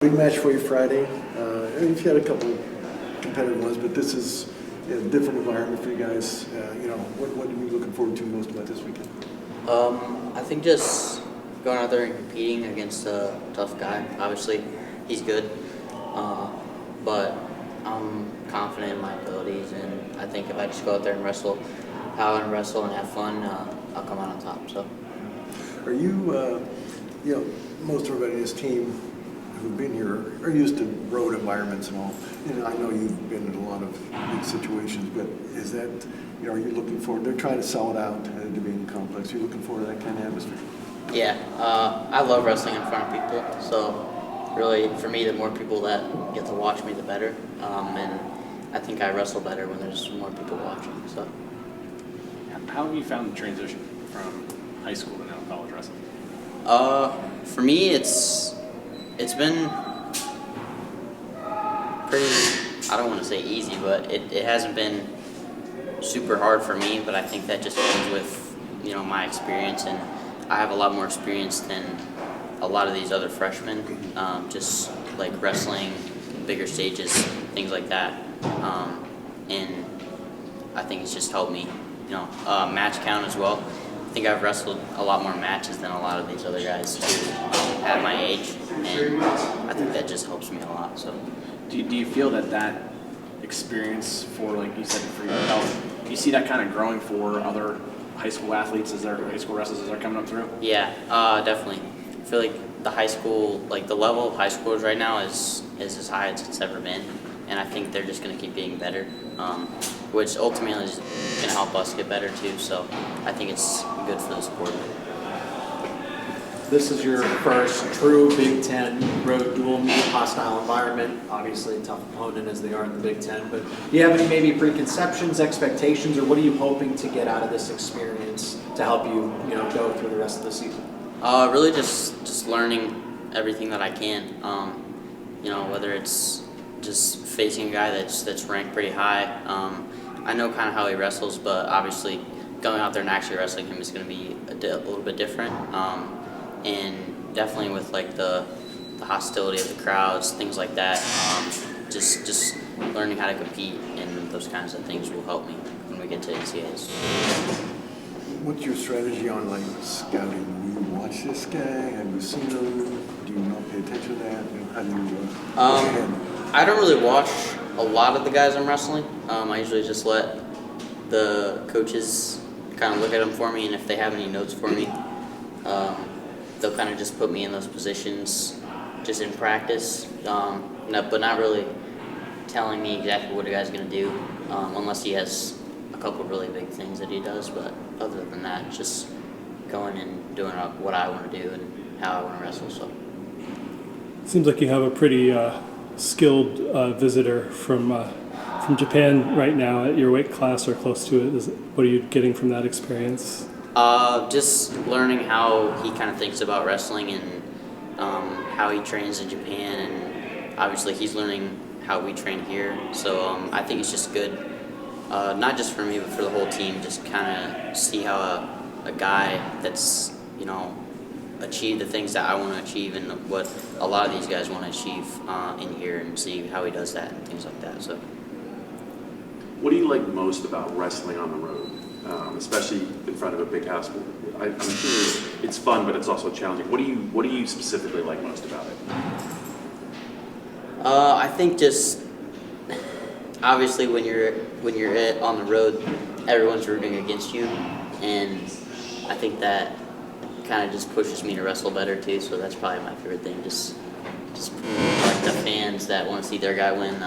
Big match for you Friday. You've had a couple competitive ones, but this is a different environment for you guys. What are you looking forward to most about this weekend? I think just going out there and competing against a tough guy. Obviously, he's good, but I'm confident in my abilities, and I think if I just go out there and wrestle how I want to wrestle and have fun, I'll come out on top. So, Are you, most everybody in this team who've been here are used to road environments and all. I know you've been in a lot of big situations, but is that, are you looking forward? They're trying to sell it out at a Dominion complex. Are you looking forward to that kind of atmosphere? yeah, I love wrestling in front of people. So, really, for me, the more people that get to watch me, the better. And I think I wrestle better when there's more people watching. So. How have you found the transition from high school to now college wrestling? For me, it's been pretty, I don't want to say easy, but it hasn't been super hard for me, but I think that just comes with, my experience, and I have a lot more experience than a lot of these other freshmen, just like wrestling, bigger stages, things like that, and I think it's just helped me, match count as well. I think I've wrestled a lot more matches than a lot of these other guys too, at my age, and I think that just helps me a lot. So, Do you feel that experience for, like you said, for your health, do you see that kind of growing for other high school athletes high school wrestlers as they're coming up through? yeah, definitely. I feel like the high school, like the level of high schoolers right now is as high as it's ever been, and I think they're just going to keep getting better, which ultimately is going to help us get better too. So I think it's good for the sport. This is your first true Big Ten road dual meet, hostile environment. Obviously a tough opponent as they are in the Big Ten, but do you have any maybe preconceptions, expectations, or what are you hoping to get out of this experience to help you, go through the rest of the season? Really just learning everything that I can. Whether it's just facing a guy that's ranked pretty high. I know kind of how he wrestles, but obviously going out there and actually wrestling him is going to be a little bit different. And definitely with like the hostility of the crowds, things like that. Just learning how to compete and those kinds of things will help me when we get to NCAAs. What's your strategy on scouting? Do you watch this guy? Have you seen him? Do you not pay attention to that? How do you? I don't really watch a lot of the guys I'm wrestling. I usually just let the coaches kind of look at them for me, and if they have any notes for me, they'll kind of just put me in those positions just in practice, but not really telling me exactly what a guy's going to do, unless he has a couple really big things that he does. But other than that, just going and doing what I want to do and how I want to wrestle. So. Seems like you have a pretty skilled visitor from Japan right now at your weight class or close to it. What are you getting from that experience? Just learning how he kind of thinks about wrestling and how he trains in Japan, and obviously he's learning how we train here. So I think it's just good, not just for me but for the whole team. Just kind of see how a guy that's achieved the things that I want to achieve and what a lot of these guys want to achieve in here, and see how he does that and things like that. So, what do you like most about wrestling on the road, especially in front of a big house? I'm sure it's fun, but it's also challenging. What do you specifically like most about it? I think just obviously when you're on the road, everyone's rooting against you, and I think that kind of just pushes me to wrestle better too. So that's probably my favorite thing. Just like the fans that want to see their guy win.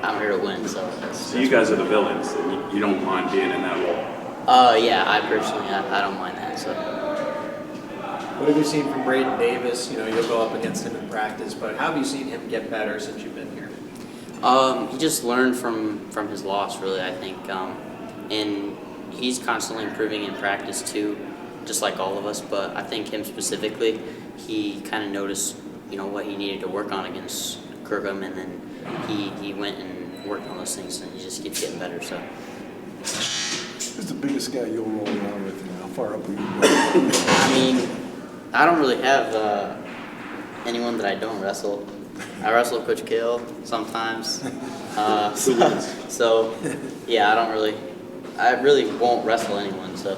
I'm here to win. So you guys are the villains, and you don't mind being in that role. Yeah, I personally I don't mind that. So. What have you seen from Braden Davis? You'll go up against him in practice, but how have you seen him get better since you've been here? He just learned from his loss, really, I think, and he's constantly improving in practice too, just like all of us. But I think him specifically, he kind of noticed, what he needed to work on against Kirkham, and then he went and worked on those things, and he just keeps getting better. So. Who's the biggest guy you'll roll around with? How far up are you going? I mean, I don't really have anyone that I don't wrestle. I wrestle with Coach Kale sometimes. Who wins? So, yeah, I really won't wrestle anyone. So,